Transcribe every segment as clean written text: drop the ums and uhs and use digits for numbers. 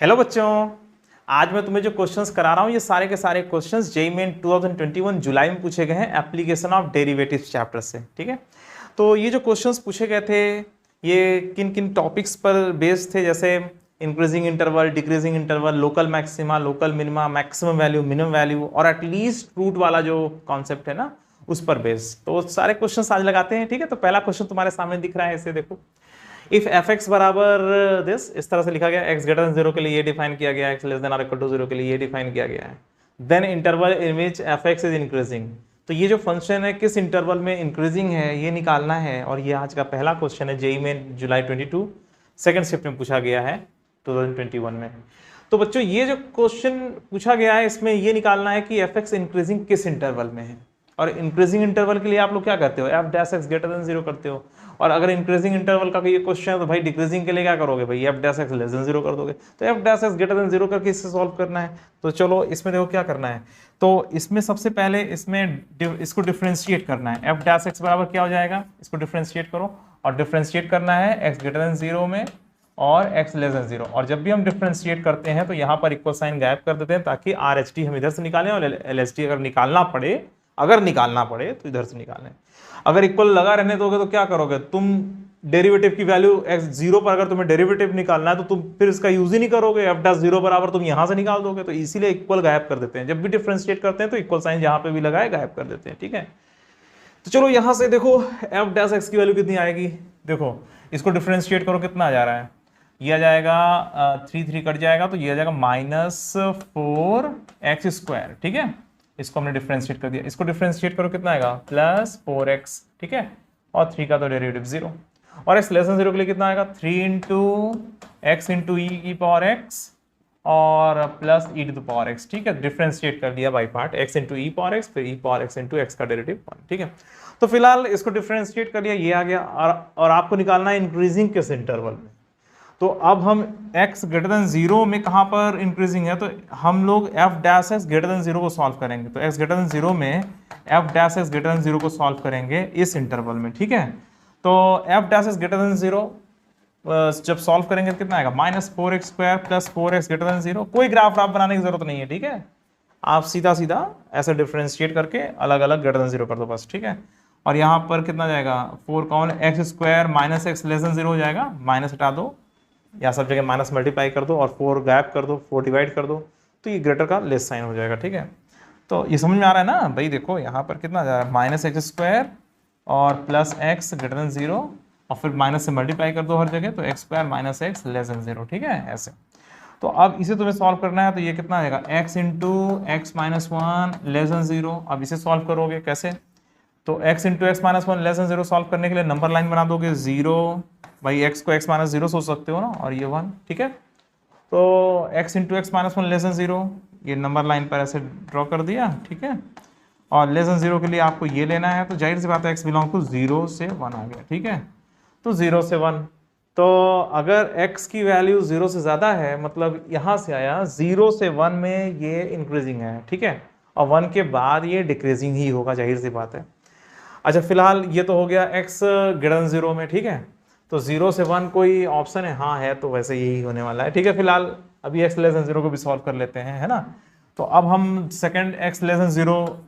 Hello बच्चों, आज मैं तुम्हें जो क्वेश्चंस करा रहा हूँ ये सारे के सारे क्वेश्चंस जेईई मेन 2021 जुलाई में पूछे गए हैं एप्लीकेशन ऑफ डेरिवेटिव्स चैप्टर से। ठीक है, तो ये जो क्वेश्चंस पूछे गए थे ये किन किन टॉपिक्स पर बेस्ड थे, जैसे increasing interval, decreasing interval, local maxima, local minima, maximum value, minimum value और एटलीस्ट रूट वाला जो कॉन्सेप्ट है ना उस पर बेस्ड। तो सारे क्वेश्चन आज लगाते हैं। ठीक है, तो पहला क्वेश्चन तुम्हारे सामने दिख रहा है, इसे देखो। इफ एफ एक्स बराबर दिस, इस तरह से लिखा गया, एक्स ग्रेटर देन जीरो के लिए ये डिफाइन किया गया, एक्स लेस देन और इक्वल टू जीरो के लिए ये डिफाइन किया गया है, then interval in which f x is increasing. तो ये जो फंक्शन है किस इंटरवल में इंक्रीजिंग है ये निकालना है, और ये आज का पहला क्वेश्चन है जेईई में जुलाई 22 सेकंड शिफ्ट में पूछा गया है 2021 में। तो बच्चों ये जो क्वेश्चन पूछा गया है इसमें ये निकालना है कि एफ एक्स इंक्रीजिंग किस इंटरवल में है, और इंक्रीजिंग इंटरवल के लिए आप लोग क्या करते हो, F dash x greater than zero करते हो, और अगर इंक्रीजिंग इंटरवल का ये क्वेश्चन है तो भाई डिक्रीजिंग के लिए क्या करोगे भाई, F dash x less than zero कर दोगे। तो F dash x greater than zero करके इससे सॉल्व करना है। तो चलो इसमें देखो क्या करना है। तो इसमें सबसे पहले इसको डिफरेंशिएट करना है। एफ डैश एक्स बराबर क्या हो जाएगा, इसको डिफरेंशिएट करो, और डिफरेंशिएट करना है एक्स ग्रेटर देन जीरो में और एक्स लेस देन जीरो। और जब भी हम डिफरेंशिएट करते हैं तो यहाँ पर इक्वल साइन गायब कर देते हैं ताकि आर एच टी हम इधर से निकालें, और एल एच टी अगर निकालना पड़े तो इधर से निकालें। अगर इक्वल लगा रहने दोगे तो क्या करोगे तुम, डेरिवेटिव की वैल्यू एक्स जीरो पर अगर तुम्हें डेरिवेटिव निकालना है तो तुम फिर इसका यूज ही नहीं करोगे, एफ डैश जीरो बराबर तुम यहां से निकाल दोगे। तो इसीलिए इक्वल गायब कर देते हैं, जब भी डिफरेंशिएट करते हैं तो इक्वल साइन जहां पे भी लगाए गायब कर देते हैं। ठीक है, तो चलो यहां से देखो एफ डैश एक्स की वैल्यू कितनी आएगी, देखो इसको डिफरेंशिएट करो कितना आ जा रहा है, ये आ जाएगा 3 कट जाएगा तो ये आ जाएगा -4x²। ठीक है, इसको हमने डिफरेंशिएट कर दिया, इसको डिफरेंशिएट करो कितना आएगा +4x। ठीक है, और 3 का तो डेरिवेटिव 0, और x लेस देन 0 के लिए कितना आएगा 3 × x × e⁻x और प्लस e⁻x। ठीक है, डिफरेंशिएट कर दिया बाई पार्ट, x × e⁻x फिर e⁻x × x का डेरिवेटिव 1। ठीक है, तो फिलहाल इसको डिफरेंशिएट कर लिया, ये आ गया। और आपको निकालना है इंक्रीजिंग किस इंटरवल में। तो अब हम x ग्रेटर देन जीरो में कहां पर इंक्रीजिंग है, तो हम लोग f dash x greater than zero को सॉल्व करेंगे। तो x ग्रेटर देन जीरो में f dash x greater than zero को सॉल्व करेंगे इस इंटरवल में। ठीक है, तो f dash x greater than zero जब सॉल्व करेंगे तो कितना आएगा -4x² + 4x greater than zero. कोई ग्राफ बनाने की जरूरत नहीं है। ठीक है, आप सीधा सीधा ऐसे डिफरेंशिएट करके अलग अलग ग्रेटर देन जीरो कर दो बस। ठीक है, और यहाँ पर कितना जाएगा 4 कौन x² - x less than zero हो जाएगा, माइनस हटा दो या सब जगह माइनस मल्टीप्लाई कर दो और 4 गायब कर दो, 4 डिवाइड कर दो, तो ये ग्रेटर का लेस साइन हो जाएगा। ठीक है, तो ये समझ में आ रहा है ना भाई। देखो यहाँ पर कितना जा रहा है -x² और +x ग्रेटर देन जीरो, और फिर माइनस से मल्टीप्लाई कर दो हर जगह, तो x² - x less than zero. ठीक है, ऐसे। तो अब इसे तुम्हें सॉल्व करना है, तो ये कितना आएगा x × x - 1 less than zero. अब इसे सॉल्व करोगे कैसे, तो x × x - 1 less than zero solve करने के लिए नंबर लाइन बना दोगे 0, भाई x को x - 0 सोच सकते हो ना, और ये 1। ठीक है, तो x × x - 1 less than zero, ये नंबर लाइन पर ऐसे ड्रॉ कर दिया। ठीक है, और लेस देन जीरो के लिए आपको ये लेना है, तो जाहिर सी बात है x बिलोंग टू 0 से 1 आ गया। ठीक है, तो 0 से 1, तो अगर x की वैल्यू 0 से ज़्यादा है, मतलब यहाँ से आया 0 से 1 में ये इंक्रीजिंग है। ठीक है, और 1 के बाद ये डिक्रीजिंग ही होगा, जाहिर सी बात है। अच्छा, फिलहाल ये तो हो गया x ग्रेटर देन जीरो में। ठीक है, तो 0 से 1 कोई ऑप्शन है, हाँ है, तो वैसे यही होने वाला है। ठीक है, फिलहाल अभी x लेस देन जीरो को भी सॉल्व कर लेते हैं, है ना। तो अब हम second x less than zero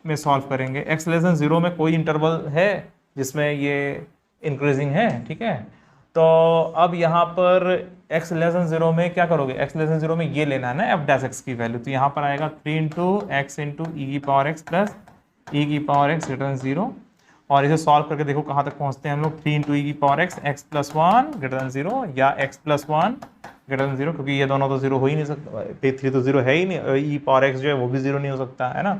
में सॉल्व करेंगे। x लेस देन जीरो में कोई इंटरवल है जिसमें ये इंक्रीजिंग है। ठीक है, तो अब यहाँ पर x लेस देन जीरो में क्या करोगे, x लेस देन जीरो में ये लेना है ना f डैश x की वैल्यू, तो यहाँ पर आएगा 3 × x × e⁻x plus e⁻x greater than zero. और इसे सॉल्व करके देखो कहाँ तक पहुँचते हैं हम लोग, 3 × e⁻x x + 1 greater than zero, या x + 1 ग्रेटर देन जीरो, क्योंकि ये दोनों तो जीरो हो ही नहीं सकता, 3 तो जीरो है ही नहीं, e⁻x जो है वो भी जीरो नहीं हो सकता, है ना।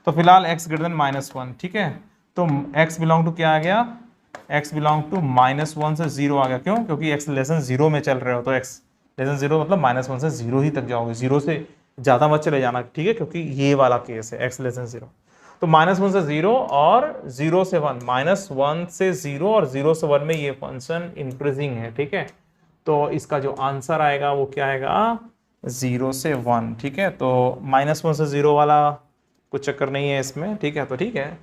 तो फिलहाल x ग्रेटर देन -1। ठीक है, तो x बिलोंग टू क्या आ गया, x बिलोंग टू -1 से 0 आ गया। क्यों, क्योंकि x लेस देन जीरो में चल रहे हो, तो x लेस देन जीरो मतलब -1 से 0 ही तक जाओगे, 0 से ज़्यादा मत चले जाना। ठीक है, क्योंकि ये वाला केस है x लेस देन जीरो। तो -1 से 0 और 0 से 1, -1 से 0 और 0 से 1 में ये फंक्शन इंक्रीजिंग है। ठीक है, तो इसका जो आंसर आएगा वो क्या आएगा 0 से 1। ठीक है, तो -1 से 0 वाला कुछ चक्कर नहीं है इसमें। ठीक है, तो ठीक है,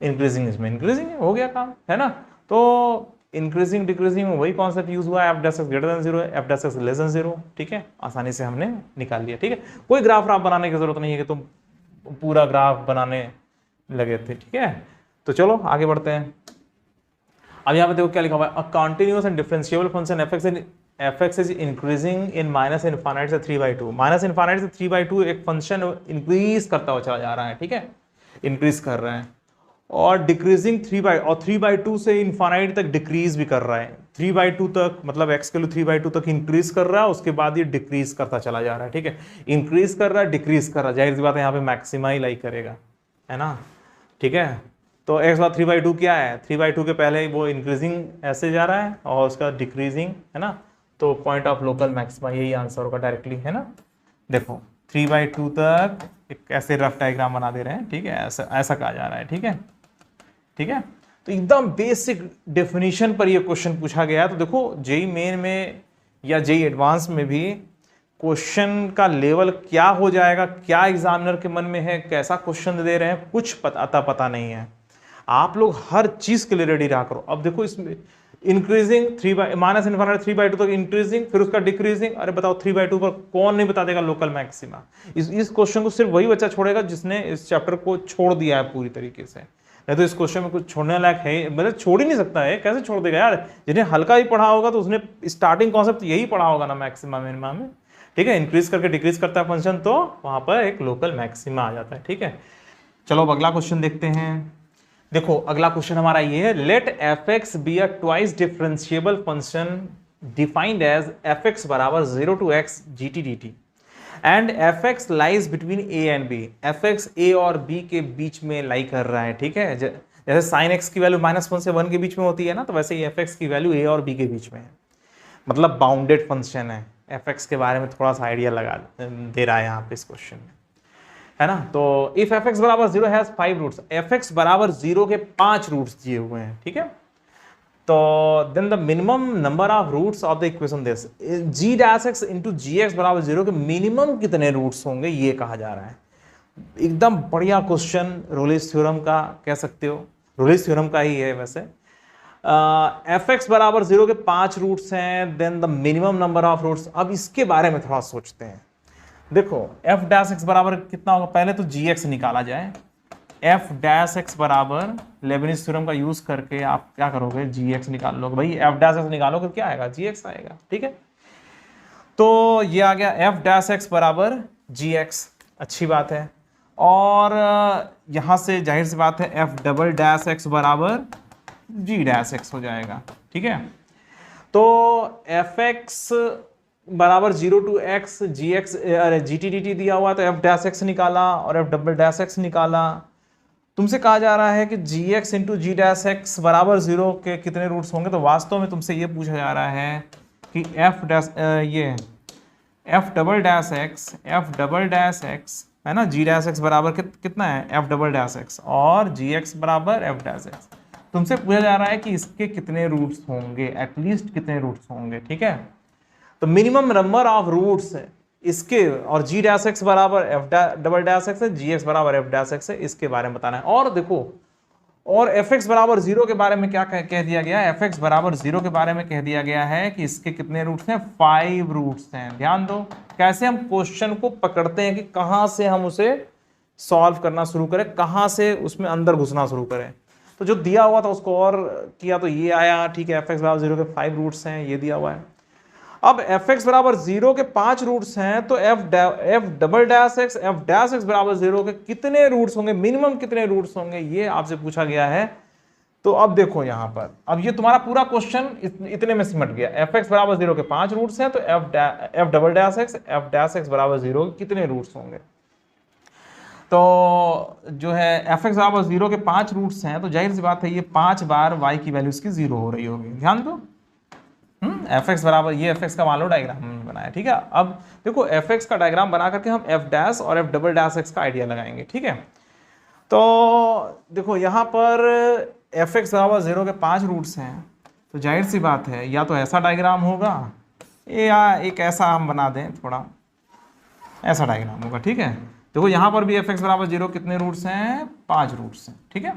इंक्रीजिंग इसमें इंक्रीजिंग है, हो गया काम, है ना। तो इंक्रीजिंग डिक्रीजिंग में वही कॉन्सेप्ट यूज हुआ, F dash x greater than zero, F dash x less than zero, ठीक है, आसानी से हमने निकाल लिया, ठीक है। कोई ग्राफ आप बनाने की जरूरत नहीं है कि तुम पूरा ग्राफ बनाने लगे थे, ठीक है। तो चलो आगे बढ़ते हैं। अब यहाँ पे देखो क्या लिखा हुआ है, अ continuous and differentiable function F x is increasing in minus infinite से 3/2, माइनस इनफाइनाइट से 3/2 एक फंक्शन इंक्रीज करता हुआ चला जा रहा है, ठीक है, इंक्रीज कर रहा है, और डिक्रीजिंग 3/2 से इनफाइनाइट तक डिक्रीज भी कर रहा है, 3/2 तक, मतलब x के लिए 3/2 तक इंक्रीज कर रहा है, उसके बाद ये डिक्रीज करता चला जा रहा है, ठीक है, इंक्रीज कर रहा है, डिक्रीज कर रहा है, जाहिर सी बात है यहाँ पे मैक्सिमा ही लाई करेगा, है ना, ठीक है। तो x बार 3/2 क्या है, 3/2 के पहले वो इंक्रीजिंग ऐसे जा रहा है और उसका डिक्रीजिंग, है ना, तो पॉइंट ऑफ लोकल मैक्सिमा यही आंसर होगा डायरेक्टली, है ना। देखो 3/2 तक एक ऐसे रफ डायग्राम बना दे रहे हैं, ठीक है, ऐसा कहा जा रहा है, ठीक है, ठीक है। तो एकदम बेसिक डेफिनेशन पर ये क्वेश्चन पूछा गया है। तो देखो जेई मेन में या जेई एडवांस में भी क्वेश्चन का लेवल क्या हो जाएगा, क्या एग्जामिनर के मन में है, कैसा क्वेश्चन दे रहे हैं, कुछ पता नहीं है। आप लोग हर चीज के लिए रेडी रहा करो। अब देखो इसमें इंक्रीजिंग माइनस इनफाइनाइट 3/2 तक इंक्रीजिंग, फिर उसका डिक्रीजिंग, अरे बताओ 3/2 पर कौन नहीं बता देगा लोकल मैक्सिमा। इस क्वेश्चन को सिर्फ वही बच्चा छोड़ेगा जिसने इस चैप्टर को छोड़ दिया है पूरी तरीके से, नहीं तो इस क्वेश्चन में कुछ छोड़ने लायक है, मतलब छोड़ ही नहीं सकता है, कैसे छोड़ देगा यार। जिन्हें हल्का ही पढ़ा होगा तो उसने स्टार्टिंग कॉन्सेप्ट यही पढ़ा होगा ना मैक्सिमा मिनिमा में, ठीक है, इंक्रीज करके डिक्रीज करता है फंक्शन तो वहां पर एक लोकल मैक्सिमा आ जाता है, ठीक है। चलो अब अगला क्वेश्चन देखते हैं। देखो अगला क्वेश्चन हमारा ये है, let F X be a twice differentiable function defined as F X बराबर 0 to x gt dt and F X lies between A and B, F X A और बी के बीच में लाई कर रहा है, ठीक है। जैसे साइन एक्स की वैल्यू -1 से 1 के बीच में होती है ना, तो वैसे ही एफ एक्स की वैल्यू ए और बी के बीच में है, मतलब बाउंडेड फंक्शन है। एफ एक्स के बारे में थोड़ा सा आइडिया लगा दे रहा है यहाँ पे इस क्वेश्चन में, है ना। तो इफ एफ एक्स बराबर 0 हैज 5 रूट्स, एफ एक्स बराबर 0 के 5 रूट्स दिए हुए हैं, ठीक है। तो then the minimum number of roots of the equation this g dash x into g x बराबर 0 के मिनिमम कितने रूट्स होंगे ये कहा जा रहा है। एकदम बढ़िया क्वेश्चन, रोलिस थ्योरम का कह सकते हो, रोलिस थ्योरम का ही है वैसे। एफ एक्स बराबर 0 के 5 रूट्स हैं, then the minimum number of roots. अब इसके बारे में थोड़ा सोचते हैं। देखो एफ डैश एक्स बराबर कितना होगा, पहले तो जी एक्स निकाला जाए। एफ डैश एक्स बराबर लेबनिज थ्योरम का यूज करके आप क्या करोगे, जी एक्स निकाल लोगे भाई, एफ डैश एक्स निकालोगे क्या आएगा, जी एक्स आएगा, ठीक है। तो ये आ गया एफ डैश एक्स बराबर जी एक्स, अच्छी बात है। और यहां से जाहिर सी बात है एफ डबल डैश एक्स बराबर जी डैश एक्स हो जाएगा, ठीक है। तो एफ एक्स बराबर 0 to x g x g t d t दिया हुआ, तो एफ डैश एक्स निकाला और एफ डबल डैश एक्स निकाला। तुमसे कहा जा रहा है कि जी एक्स इंटू जी डैश एक्स बराबर 0 के कितने रूट्स होंगे, तो वास्तव में तुमसे ये पूछा जा रहा है कि ये एफ डबल डैश एक्स है ना, जी डैश एक्स बराबर कितना है, एफ डबल डैश एक्स, और जी एक्स बराबर एफ डैश एक्स। तुमसे पूछा जा रहा है कि इसके कितने रूट्स होंगे, एटलीस्ट कितने रूट्स होंगे, ठीक है। तो मिनिमम नंबर ऑफ रूट्स है इसके, और जी डैश एक्स बराबर एफ डबल डैश एक्स है, जी एक्स बराबर एफ डैश एक्स है, इसके बारे में बताना है। और देखो, और एफ एक्स बराबर 0 के बारे में क्या कह दिया गया है, एफ एक्स बराबर 0 के बारे में कह दिया गया है कि इसके कितने रूट्स हैं, 5 रूट्स हैं। ध्यान दो कैसे हम क्वेश्चन को पकड़ते हैं कि कहां से हम उसे सॉल्व करना शुरू करें, कहां से उसमें अंदर घुसना शुरू करें। तो जो दिया हुआ था उसको और किया तो ये आया, ठीक है, एफ एक्स बराबर 0 के 5 रूट्स हैं, ये दिया हुआ है। अब एफ एक्स बराबर 0 के 5 रूट्स हैं, तो F double dash x F dash x बराबर 0 के कितने रूट्स होंगे, मिनिमम कितने रूट्स होंगे, ये आपसे पूछा गया है। तो अब देखो यहां पर, अब ये तुम्हारा पूरा क्वेश्चन इतने में सिमट गया। एफ एक्स बराबर 0 के 5 रूट्स हैं, तो एफ डबल डैश एक्स बराबर 0 के कितने रूट्स होंगे। तो जो है एफ एक्स बराबर 0 के 5 रूट्स हैं, तो जाहिर सी बात है ये 5 बार y की वैल्यू इसकी 0 हो रही होगी। ध्यान दो, एफ एक्स बराबर, ये एफ एक्स का मान लो डायग्राम हमने बनाया, ठीक है। अब देखो एफ एक्स का डायग्राम बना करके हम एफ डैश और एफ डबल डैश एक्स का आइडिया लगाएंगे, ठीक है। तो देखो यहाँ पर एफ एक्स बराबर 0 के 5 रूट्स हैं, तो जाहिर सी बात है या तो ऐसा डायग्राम होगा या एक ऐसा हम बना दें, थोड़ा ऐसा डायग्राम होगा, ठीक है। देखो यहाँ पर भी एफ एक्स बराबर 0 कितने रूट्स हैं, 5 रूट्स हैं, ठीक है।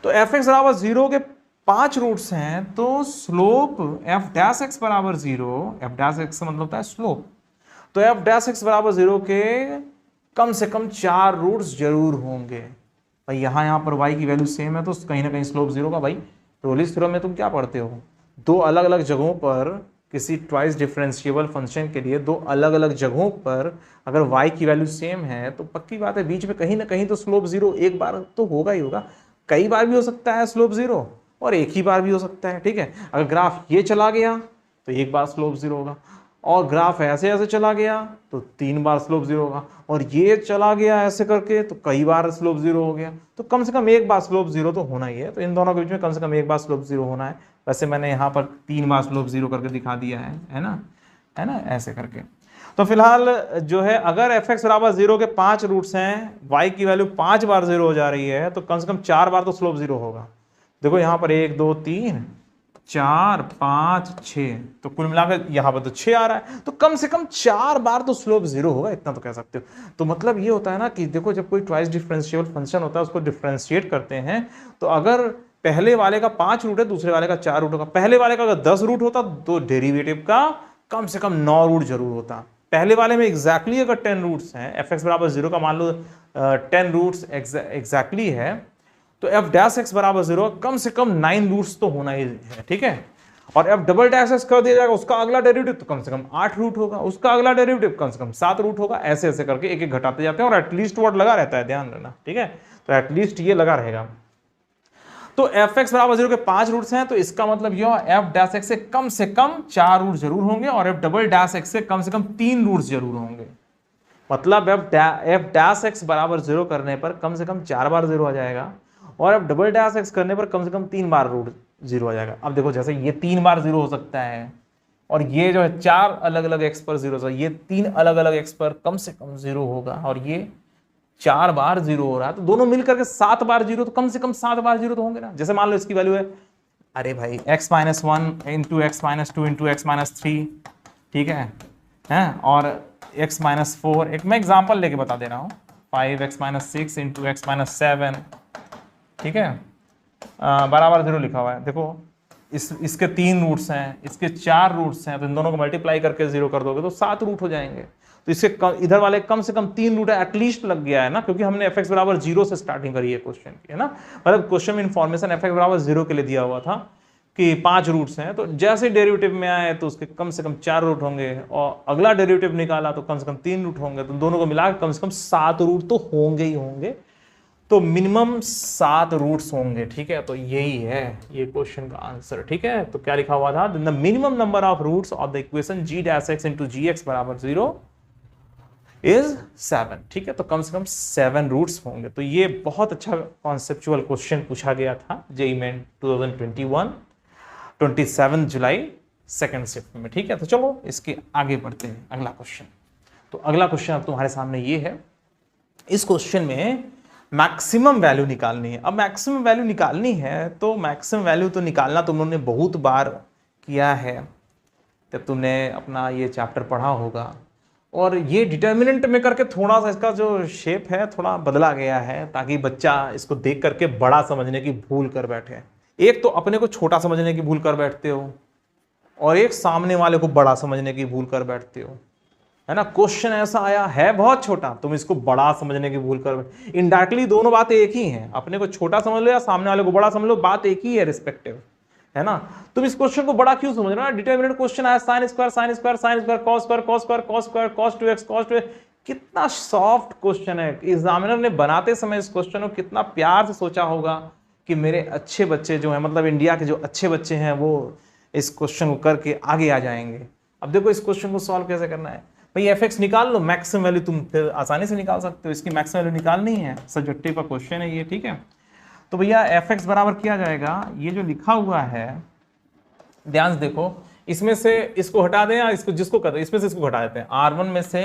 तो एफ एक्स बराबर 0 के 5 रूट्स हैं तो स्लोप एफ डैश एक्स बराबर 0, एफ डैश एक्स मतलब होता है स्लोप, तो एफ डैश एक्स बराबर 0 के कम से कम 4 रूट्स जरूर होंगे। भाई यहाँ पर y की वैल्यू सेम है तो कहीं ना कहीं स्लोप 0 का। भाई रोलिस थ्योरम में तुम क्या पढ़ते हो, दो अलग अलग जगहों पर किसी ट्वाइस डिफरेंशिएबल फंक्शन के लिए दो अलग अलग जगहों पर अगर y की वैल्यू सेम है तो पक्की बात है बीच में कहीं ना कहीं तो स्लोप 0 एक बार तो होगा ही होगा। कई बार भी हो सकता है स्लोप 0 और एक ही बार भी हो सकता है, ठीक है। अगर ग्राफ ये चला गया तो एक बार स्लोप 0 होगा, और ग्राफ ऐसे ऐसे चला गया तो 3 बार स्लोप 0 होगा, और ये चला गया ऐसे करके तो कई बार स्लोप 0 हो गया, तो कम से कम एक बार स्लोप 0 तो होना ही है। तो इन दोनों के बीच में कम से कम एक बार स्लोप 0 होना है। वैसे मैंने यहाँ पर 3 बार स्लोप 0 करके दिखा दिया है ना, ऐसे करके। तो फिलहाल जो है अगर एफ एक्स बराबर 0 के 5 रूट्स हैं, y की वैल्यू 5 बार 0 हो जा रही है तो कम से कम 4 बार तो स्लोप 0 होगा। देखो यहाँ पर 1 2 3 4 5 6, तो कुल मिलाकर यहाँ पर तो 6 आ रहा है, तो कम से कम 4 बार तो स्लोप 0 होगा, इतना तो कह सकते हो। तो मतलब ये होता है ना कि देखो जब कोई ट्वाइस डिफरेंशिएबल फंक्शन होता है उसको डिफरेंशिएट करते हैं, तो अगर पहले वाले का 5 रूट है दूसरे वाले का 4 रूट होगा, पहले वाले का अगर 10 रूट होता तो डेरिवेटिव का कम से कम 9 रूट जरूर होता। पहले वाले में एग्जैक्टली अगर 10 रूट्स हैं, एफ एक्स बराबर 0 का मान लो 10 रूट्स एग्जैक्टली है, तो एफ डैश एक्स बराबर 0 कम से कम 9 रूट्स तो होना ही है, ठीक है। और एफ डबल डैश एक्स कर दिया जाएगा, उसका अगला डेरिवेटिव तो कम से कम 8 रूट होगा, उसका अगला डेरिवेटिव कम से कम 7 रूट होगा, ऐसे ऐसे करके एक एक घटाते जाते हैं, और एटलीस्ट वर्ड लगा रहता है, ध्यान रखना, ठीक है। तो एटलीस्ट ये लगा रहेगा। तो एफ एक्स बराबर 0 के 5 रूट्स हैं, तो इसका मतलब यह एफ डैश एक्स से कम 4 रूट जरूर होंगे, और एफ डबल डैश एक्स से कम 3 रूट्स जरूर होंगे। मतलब एफ डैश एक्स बराबर 0 करने पर कम से कम 4 बार 0 आ जाएगा, और एफ डबल डैश एक्स करने पर कम से कम 3 बार रूट 0 आ जाएगा। अब देखो जैसे ये 3 बार 0 हो सकता है, और ये जो है 4 अलग अलग एक्स पर 0 होगा, ये 3 अलग अलग एक्स पर कम से कम 0 होगा, और ये 4 बार 0 हो रहा है, तो दोनों मिलकर के 7 बार 0, तो कम से कम 7 बार 0 तो होंगे ना। जैसे मान लो इसकी वैल्यू है, अरे भाई x minus 1 into x minus 2 into x minus 3, ठीक है, और x माइनस 4, एक मैं एग्जाम्पल लेके बता दे रहा हूँ, 5x minus 6 into x minus 7, ठीक है, बराबर 0 लिखा हुआ है। देखो इसके 3 रूट्स हैं, इसके 4 रूट्स हैं, तो इन दोनों को मल्टीप्लाई करके 0 कर दोगे तो 7 रूट हो जाएंगे। तो इसके इधर वाले कम से कम 3 रूट है, एटलीस्ट लग गया है ना, क्योंकि हमने एफ एक्स बराबर 0 से स्टार्टिंग करी है क्वेश्चन की, है ना। मतलब क्वेश्चन में इन्फॉर्मेशन एफ एक्स बराबर 0 के लिए दिया हुआ था कि 5 रूट्स हैं, तो जैसे डेरिवेटिव में आए तो उसके कम से कम 4 रूट होंगे, और अगला डेरिवेटिव निकाला तो कम से कम 3 रूट होंगे, तो दोनों को मिलाकर कम से कम 7 रूट तो होंगे ही होंगे। तो मिनिमम 7 रूट्स होंगे, ठीक है। तो यही है ये क्वेश्चन का आंसर, ठीक है। तो क्या लिखा हुआ था, the minimum number of roots of the equation g dash x into g x बराबर 0 इज 7, ठीक है। तो कम से कम 7 रूट्स होंगे। तो ये बहुत अच्छा कॉन्सेप्चुअल क्वेश्चन पूछा गया था जेईई मेन 2021 27 जुलाई सेकंड शिफ्ट में, ठीक है। तो चलो इसके आगे बढ़ते हैं, अगला क्वेश्चन। तो अगला क्वेश्चन अब तुम्हारे सामने ये है, इस क्वेश्चन में मैक्सिमम वैल्यू निकालनी है। अब मैक्सिमम वैल्यू निकालनी है तो मैक्सिमम वैल्यू तो निकालना तुम लोगों ने बहुत बार किया है, जब तुमने अपना ये चैप्टर पढ़ा होगा, और ये डिटर्मिनेंट में करके थोड़ा सा इसका जो शेप है थोड़ा बदला गया है, ताकि बच्चा इसको देख करके बड़ा समझने की भूल कर बैठे। एक तो अपने को छोटा समझने की भूल कर बैठते हो, और एक सामने वाले को बड़ा समझने की भूल कर बैठते हो, है ना। क्वेश्चन ऐसा आया है बहुत छोटा, तुम इसको बड़ा समझने की भूल कर, इनडायरेक्टली दोनों बातें एक ही हैं, अपने को छोटा समझ लो या सामने वाले को बड़ा समझ लो, बात एक ही है रिस्पेक्टिव, है ना। तुम इस क्वेश्चन को बड़ा क्यों समझ रहे हो, डिटरमिनेंट क्वेश्चन आया, sine square sine square sine square cos square cos square cos square cos 2x cos 2x, कितना सॉफ्ट क्वेश्चन है। एग्जामिनर ने बनाते समय इस क्वेश्चन को कितना प्यार से सोचा होगा कि मेरे अच्छे बच्चे जो हैं, मतलब इंडिया के जो अच्छे बच्चे हैं, वो इस क्वेश्चन को करके आगे आ जाएंगे। अब देखो इस क्वेश्चन को सॉल्व कैसे करना है, भाई एफ एक्स निकाल लो, मैक्सिमम वैल्यू तुम फिर आसानी से निकाल सकते हो, इसकी मैक्सिमम वैल्यू निकालनी है, सब्जेक्टिव का क्वेश्चन है ये, ठीक है। तो भैया एफ एक्स बराबर किया जाएगा, ये जो लिखा हुआ है ध्यान से देखो, इसमें से इसको हटा दें या इसको जिसको कर दे, इसमें से इसको हटा देते हैं, R1 में से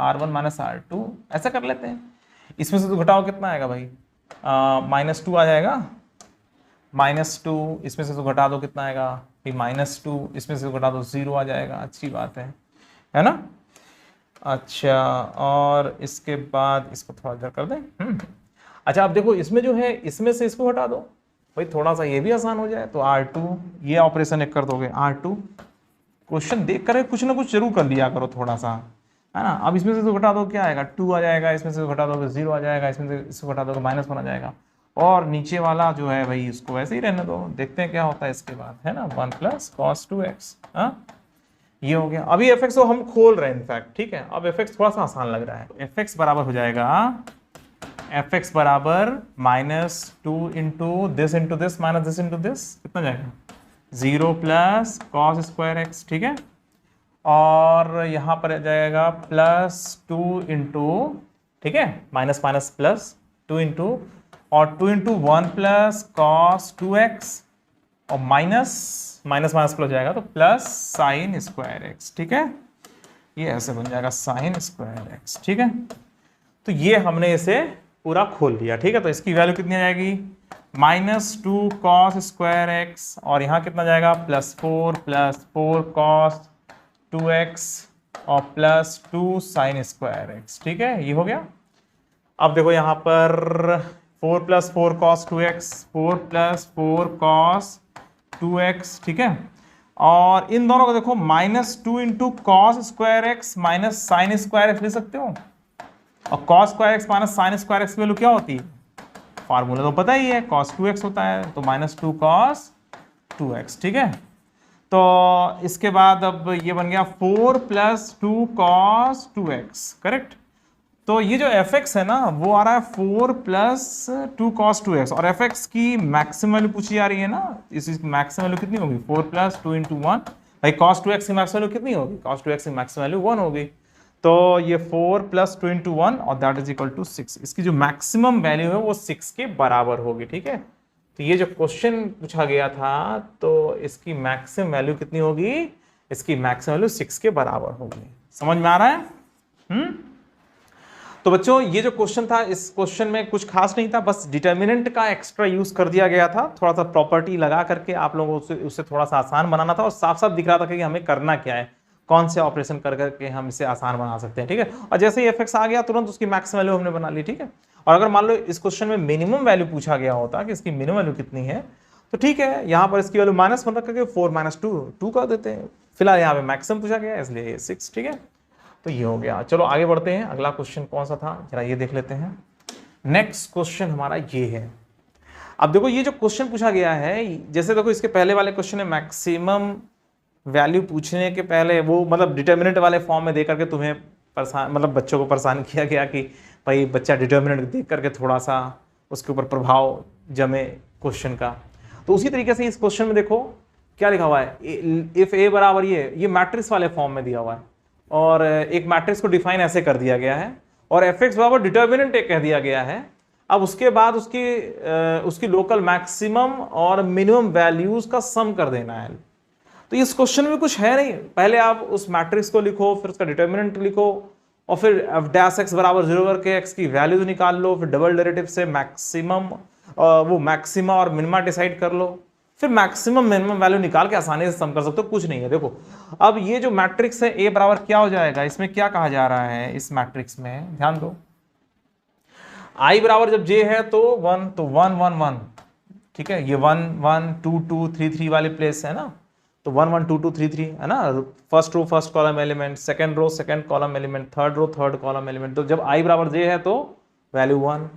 R1 माइनस R2, ऐसा कर लेते हैं। इसमें से तो घटाओ कितना आएगा भाई, -2 आ जाएगा, -2, इसमें से तो घटा दो कितना आएगा भाई -2, इसमें से घटा दो 0 आ जाएगा, अच्छी बात है ना। अच्छा, और इसके बाद इसको थोड़ा इधर कर दें। अच्छा अब देखो इसमें जो है, इसमें से इसको हटा दो, भाई थोड़ा सा ये भी आसान हो जाए तो R2 ये ऑपरेशन एक कर दोगे, R2 क्वेश्चन देख कर कुछ ना कुछ जरूर कर लिया करो थोड़ा सा, है ना। अब इसमें से तो घटा दो क्या आएगा, 2 आ जाएगा, इसमें से घटा दोगे 0 आ जाएगा, इसमें से इसको घटा दोगे -1 आ जाएगा, और नीचे वाला जो है भाई इसको वैसे ही रहने दो, देखते हैं क्या होता है इसके बाद, है ना। 1 + cos 2x, ये हो गया। अभी fx को हम खोल रहे हैं इनफैक्ट, ठीक है। अब fx थोड़ा सा आसान लग रहा है, fx बराबर हो जाएगा fx बराबर -2 into this minus this into this, कितना जाएगा 0 + cos स्क्वायर x, ठीक है। और यहां पर आ जाएगा +2 इंटू, ठीक है, माइनस माइनस +2 इंटू, और 2 इंटू 1 + cos 2x, और माइनस माइनस माइनस प्लस जाएगा तो प्लस sin स्क्वायर x, ठीक है। ये ऐसे बन जाएगा sin स्क्वायर x, ठीक है। तो ये हमने इसे पूरा खोल लिया, ठीक है। तो इसकी वैल्यू कितनी आ जाएगी -2 cos स्क्वायर x, और यहाँ कितना जाएगा +4 cos 2x और +2 sin स्क्वायर x, ठीक है। ये हो गया। अब देखो यहाँ पर 4 + 4 cos 2x, 4 + 4 cos 2x, ठीक है। और इन दोनों को देखो -2 into cos square x minus sin square x ले सकते हो, और cos square x minus sin square x की वैल्यू क्या होती है, फार्मूला तो पता ही है, cos 2x होता है, तो -2 cos 2x, ठीक है। तो इसके बाद अब ये बन गया 4 + 2 cos 2x, करेक्ट। तो ये जो fx है ना वो आ रहा है 4 + 2 cos 2x, और fx की मैक्सिमम वैल्यू पूछी जा रही है ना, इस मैक्सिमम वैल्यू कितनी होगी 4 + 2 × 1, भाई cos 2x की मैक्सिमम वैल्यू कितनी होगी, cos 2x की मैक्सिमम वैल्यू 1 होगी, तो ये 4 + 2 × 1 और दैट इज इक्वल टू 6, इसकी जो मैक्सिमम वैल्यू है वो 6 के बराबर होगी, ठीक है। तो ये जो क्वेश्चन पूछा गया था तो इसकी मैक्सिमम वैल्यू कितनी होगी, इसकी मैक्सिमम वैल्यू 6 के बराबर होगी। समझ में आ रहा है? तो बच्चों ये जो क्वेश्चन था, इस क्वेश्चन में कुछ खास नहीं था, बस डिटर्मिनेंट का एक्स्ट्रा यूज कर दिया गया था, थोड़ा सा प्रॉपर्टी लगा करके आप लोगों को उसे थोड़ा सा आसान बनाना था, और साफ साफ दिख रहा था कि हमें करना क्या है, कौन से ऑपरेशन कर करके हम इसे आसान बना सकते हैं, ठीक है। और जैसे ही fx आ गया तुरंत उसकी मैक्स वैल्यू हमने बना ली, ठीक है। और अगर मान लो इस क्वेश्चन में मिनिमम वैल्यू पूछा गया होता कि इसकी मिनिमम वैल्यू कितनी है, तो ठीक है, यहाँ पर इसकी वैल्यू -1 रख करके 4 - 2 कर देते हैं। फिलहाल यहाँ पे मैक्सिमम पूछा गया इसलिए 6, ठीक है। तो ये हो गया। चलो आगे बढ़ते हैं, अगला क्वेश्चन कौन सा था जरा ये देख लेते हैं। नेक्स्ट क्वेश्चन हमारा ये है। अब देखो ये जो क्वेश्चन पूछा गया है, जैसे देखो इसके पहले वाले क्वेश्चन में मैक्सिमम वैल्यू पूछने के पहले वो मतलब डिटर्मिनेंट वाले फॉर्म में दे करके तुम्हें परेशान, मतलब बच्चों को परेशान किया गया कि भाई बच्चा डिटर्मिनेंट देख करके थोड़ा सा उसके ऊपर प्रभाव जमे क्वेश्चन का। तो उसी तरीके से इस क्वेश्चन में देखो क्या लिखा हुआ है, इफ ए बराबर ये मैट्रिक्स वाले फॉर्म में दिया हुआ है, और एक मैट्रिक्स को डिफाइन ऐसे कर दिया गया है, और fx बराबर डिटर्मिनेंट एक कह दिया गया है। अब उसके बाद उसकी लोकल मैक्सिमम और मिनिमम वैल्यूज का सम कर देना है। तो इस क्वेश्चन में कुछ है नहीं, पहले आप उस मैट्रिक्स को लिखो, फिर उसका डिटर्मिनेंट लिखो, और फिर f' बराबर 0 करके x की वैल्यू निकाल लो, फिर डबल डेरिवेटिव से मैक्सिमम वो मैक्सिमा और मिनिमा डिसाइड कर लो, फिर मैक्सिमम मिनिमम वैल्यू निकाल के आसानी से सम कर सकते हो। कुछ नहीं है। देखो अब ये जो मैट्रिक्स है A बराबर क्या हो जाएगा, इसमें क्या कहा जा रहा है, इस मैट्रिक्स में ध्यान दो, I बराबर जब J है तो 1, तो 1 1 1, ठीक है। ये 1 1 2 2 3 3 वाली प्लेस है ना, तो 1 1 2 2 3 3 है ना, first row first column element, second row second column element, third row third column element. तो जब I बराबर J है तो वैल्यू 1,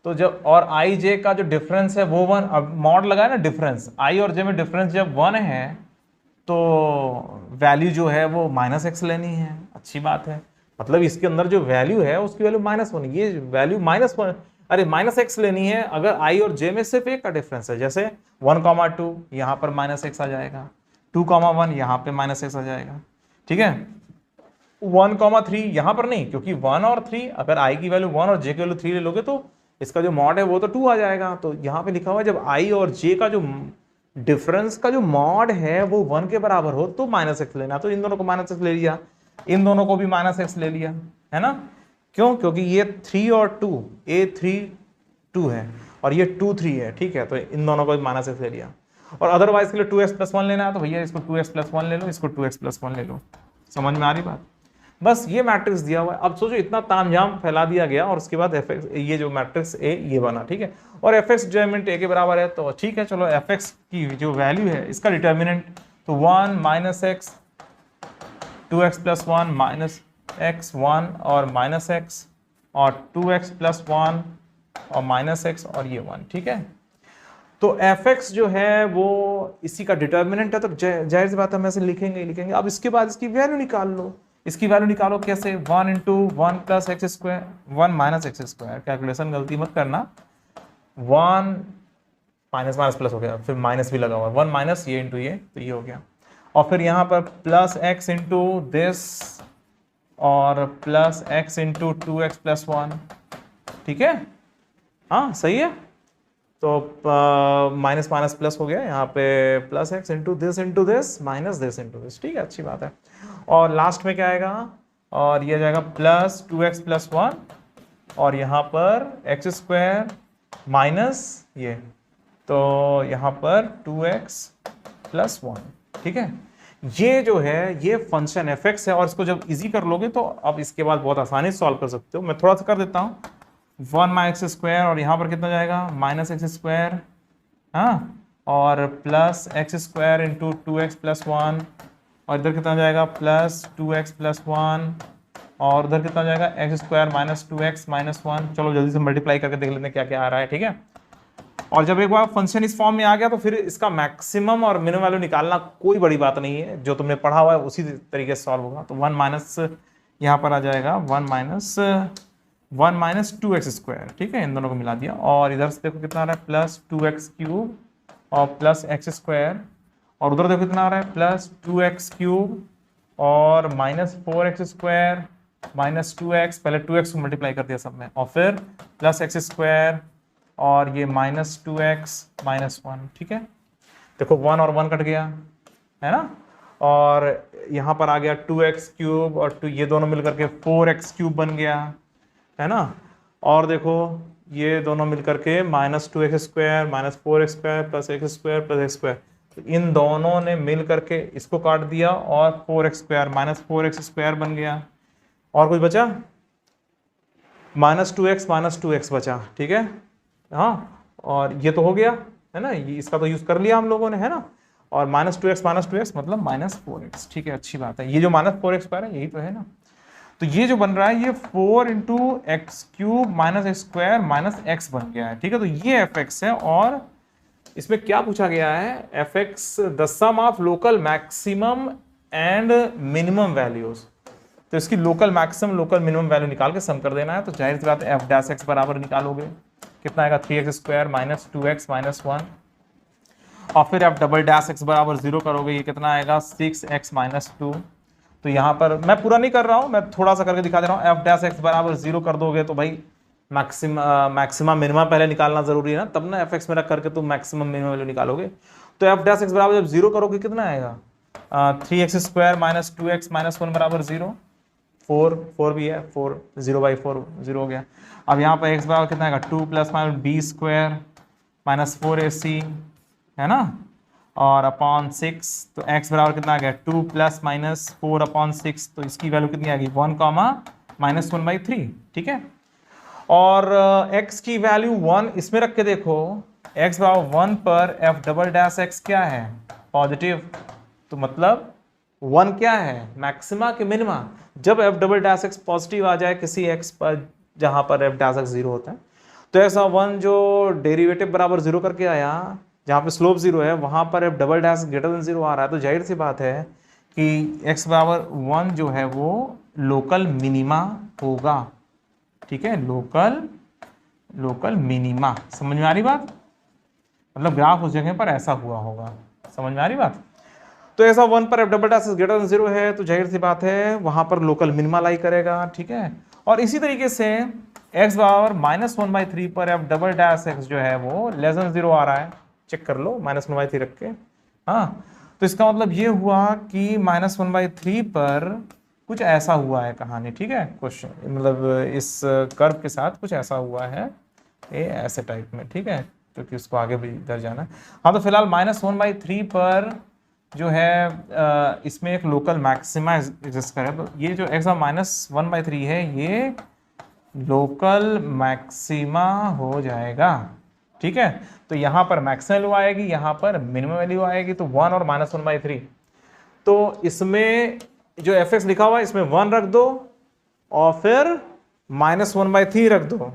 तो जब और I J का जो डिफरेंस है वो 1, अब मॉड लगा है ना डिफरेंस, I और J में डिफरेंस जब 1 है तो वैल्यू जो है वो -x लेनी है। अच्छी बात है, मतलब इसके अंदर जो वैल्यू है उसकी वैल्यू -1, ये वैल्यू -1, अरे -x लेनी है अगर I और J में सिर्फ एक का डिफरेंस है। जैसे 1, 2 यहाँ पर -x आ जाएगा, 2, 1 यहाँ पे -x आ जाएगा, ठीक है। 1, 3 यहाँ पर नहीं, क्योंकि 1 और 3 अगर I की वैल्यू 1 और J की वैल्यू 3 ले लोगे तो इसका जो मॉड है वो तो 2 आ जाएगा। तो यहाँ पे लिखा हुआ है जब I और J का जो डिफरेंस का जो मॉड है वो 1 के बराबर हो तो -x लेना। तो इन दोनों को -x ले लिया, इन दोनों को भी -x ले लिया, है ना। क्यों? क्योंकि ये 3 और 2, A3 2 है और ये 2 3 है, ठीक है। तो इन दोनों को भी -x ले लिया। और अदरवाइज के लिए 2x + 1 लेना है तो भैया इसको 2x + 1 ले लो, इसको 2x + 1 ले लो। समझ में आ रही बात? बस ये मैट्रिक्स दिया हुआ है। अब सोचो इतना तामझाम फैला दिया गया और उसके बाद एफ एक्स, ये जो मैट्रिक्स ए ये बना, ठीक है। और एफ एक्स डिटर्मिनेंट ए के बराबर है, तो ठीक है चलो एफ एक्स की जो वैल्यू है इसका डिटर्मिनेंट तो 1 minus x 2x plus 1 minus x 1 और माइनस एक्स और 2x प्लस 1 और माइनस एक्स और ये 1, ठीक है। तो एफ एक्स जो है वो इसी का डिटर्मिनेंट है, तो जाहिर सी बात है हम ऐसे लिखेंगे ही लिखेंगे। अब इसके बाद इसकी वैल्यू निकाल लो। इसकी वैल्यू निकालो कैसे, 1 into 1 plus x square 1 minus x square, calculation गलती मत करना, 1 माइनस माइनस प्लस हो गया, फिर माइनस भी लगा हुआ, 1 माइनस ये इंटू ये, तो ये हो गया। और फिर यहाँ पर प्लस एक्स इंटू दिस और plus x into 2x plus 1, ठीक है, हाँ सही है। तो माइनस माइनस प्लस हो गया, यहाँ पे plus x into this minus this into this, ठीक है, अच्छी बात है। और लास्ट में क्या आएगा, और ये जाएगा प्लस 2x प्लस 1 और यहाँ पर एक्स स्क्वायर माइनस ये, तो यहाँ पर 2x प्लस 1, ठीक है। ये जो है ये फंक्शन एफ एक्स है और इसको जब इजी कर लोगे तो अब इसके बाद बहुत आसानी से सॉल्व कर सकते हो। मैं थोड़ा सा कर देता हूँ, 1 माइनस एक्स स्क्वायर और यहाँ पर कितना जाएगा माइनस एक्स स्क्वायर, हाँ, और plus x square into 2x plus 1 और इधर कितना जाएगा प्लस 2x प्लस 1 और उधर कितना जाएगा x square minus 2x minus 1। चलो जल्दी से मल्टीप्लाई करके देख लेते हैं क्या क्या आ रहा है, ठीक है। और जब एक बार फंक्शन इस फॉर्म में आ गया तो फिर इसका मैक्सिमम और मिनिमम वैल्यू निकालना कोई बड़ी बात नहीं है, जो तुमने पढ़ा हुआ है उसी तरीके से सॉल्व होगा। तो 1 माइनस यहाँ पर आ जाएगा 1 माइनस 2x स्क्वायर, ठीक है, इन दोनों को मिला दिया और इधर से देखो कितना आ रहा है प्लस 2x क्यूब और प्लस एक्स स्क्वायर और उधर देखो कितना आ रहा है प्लस 2x क्यूब और minus 4x square minus 2x, पहले 2x को मल्टीप्लाई कर दिया सब में और फिर प्लस एक्स स्क्वायर और ये माइनस 2x माइनस 1, ठीक है। देखो 1 और 1 कट गया है ना, और यहाँ पर आ गया 2x क्यूब और ये दोनों मिलकर के 4x क्यूब बन गया है ना, और देखो ये दोनों मिलकर के minus 2x square minus 4x square plus x square plus x square, तो इन दोनों ने मिल करके इसको काट दिया और 4x square minus 4x square बन गया और कुछ बचा माइनस 2x बचा, ठीक है, हाँ, और ये तो हो गया है ना, ये इसका तो यूज कर लिया हम लोगों ने है ना, और माइनस 2x मतलब माइनस 4x, ठीक है, अच्छी बात है। ये जो माइनस 4x स्क्वायर है यही तो है ना, तो ये जो बन रहा है ये 4 into x cube minus x square minus x बन गया है, ठीक है। तो ये एफ एक्स है और इसमें क्या पूछा गया है, f x the sum of local maximum and minimum values, तो इसकी local maximum local minimum value निकाल के सम कर देना है। तो जाहिर सी बात है एफ डैश एक्स बराबर निकालोगे कितना आएगा 3x square minus 2x minus 1 और फिर एफ डबल डैश एक्स बराबर 0 करोगे, ये कितना आएगा 6x माइनस 2। तो यहाँ पर मैं पूरा नहीं कर रहा हूँ, मैं थोड़ा सा करके दिखा दे रहा हूँ। एफ डैश एक्स बराबर 0 कर दोगे तो भाई मैक्सिमम मिनिमम पहले निकालना जरूरी है ना, तब ना एफ एक्स मेरा करके तुम मैक्सिमम मिनिमम वैल्यू निकालोगे। तो एफ डैश एक्स बराबर जब 0 करोगे कितना आएगा 3x square minus 2x minus 1 बराबर 0, 4 भी है, 4 0/4 0 हो गया। अब यहाँ पर x बराबर कितना आएगा 2 plus minus b square minus 4ac है ना, और अपॉन 6, तो x बराबर कितना आ गया 2 प्लस माइनस 4 अपॉन 6, तो इसकी वैल्यू कितनी आ गई 1 कॉमा माइनस 1/3, ठीक है। और x की वैल्यू 1 इसमें रख के देखो, x बराबर 1 पर f डबल डैश x क्या है पॉजिटिव, तो मतलब 1 क्या है मैक्सिमा के मिनिमा। जब f double dash x positive आ जाए किसी x पर जहां पर f डैश x 0 होता है, तो ऐसा 1 जो डेरिवेटिव बराबर 0 करके आया, जहां पे स्लोप 0 है वहां पर f double dash greater than 0 आ रहा है, तो जाहिर सी बात है कि x बराबर 1 जो है वो लोकल मिनिमा होगा, ठीक है, लोकल मिनिमा। समझ में आ रही बात, मतलब ग्राफ उस जगह पर ऐसा हुआ होगा, समझ में आ रही बात। तो ऐसा 1 पर F double dash greater than 0 है, तो जाहिर सी बात है वहां पर लोकल मिनिमा लाई करेगा, ठीक है। और इसी तरीके से x बराबर माइनस 1/3 पर एफ डबल डैश x जो है वो लेस देन 0 आ रहा है, चेक कर लो माइनस 1/3 रख के, हाँ, तो इसका मतलब ये हुआ कि माइनस 1/3 पर कुछ ऐसा हुआ है कहानी, ठीक है, क्वेश्चन मतलब इस कर्व के साथ कुछ ऐसा हुआ है, ये ऐसे टाइप में, ठीक है, क्योंकि उसको आगे भी इधर जाना है। हाँ, तो फिलहाल माइनस 1/3 पर जो है इसमें एक लोकल मैक्सिमा एग्जिस्ट करे, तो ये जो एक्स माइनस 1/3 है ये लोकल मैक्सिमा हो जाएगा। ठीक है, तो यहाँ पर मैक्सिमम वैल्यू आएगी, यहाँ पर मिनिमम वैल्यू आएगी, तो 1 और -1/3। तो इसमें जो एफ एक्स लिखा हुआ है इसमें 1 रख दो और फिर -1/3 रख दो।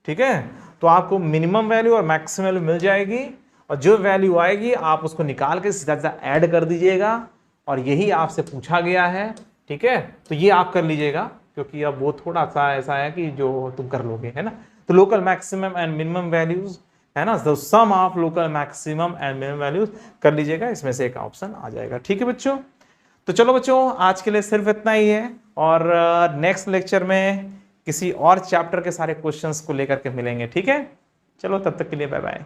ठीक है, तो आपको मिनिमम वैल्यू और मैक्सिमम वैल्यू मिल जाएगी, और जो वैल्यू आएगी आप उसको निकाल के सीधा सीधा ऐड कर दीजिएगा, और यही आपसे पूछा गया है। ठीक है, तो ये आप कर लीजिएगा, क्योंकि अब वो थोड़ा सा ऐसा है कि जो तुम कर लोगे, है ना। तो local maximum and minimum values, है ना, the sum of local maximum and minimum values कर लीजिएगा, इसमें से एक ऑप्शन आ जाएगा। ठीक है बच्चों, तो चलो बच्चों आज के लिए सिर्फ इतना ही है, और नेक्स्ट लेक्चर में किसी और चैप्टर के सारे क्वेश्चंस को लेकर के मिलेंगे। ठीक है, चलो तब तक के लिए बाय बाय।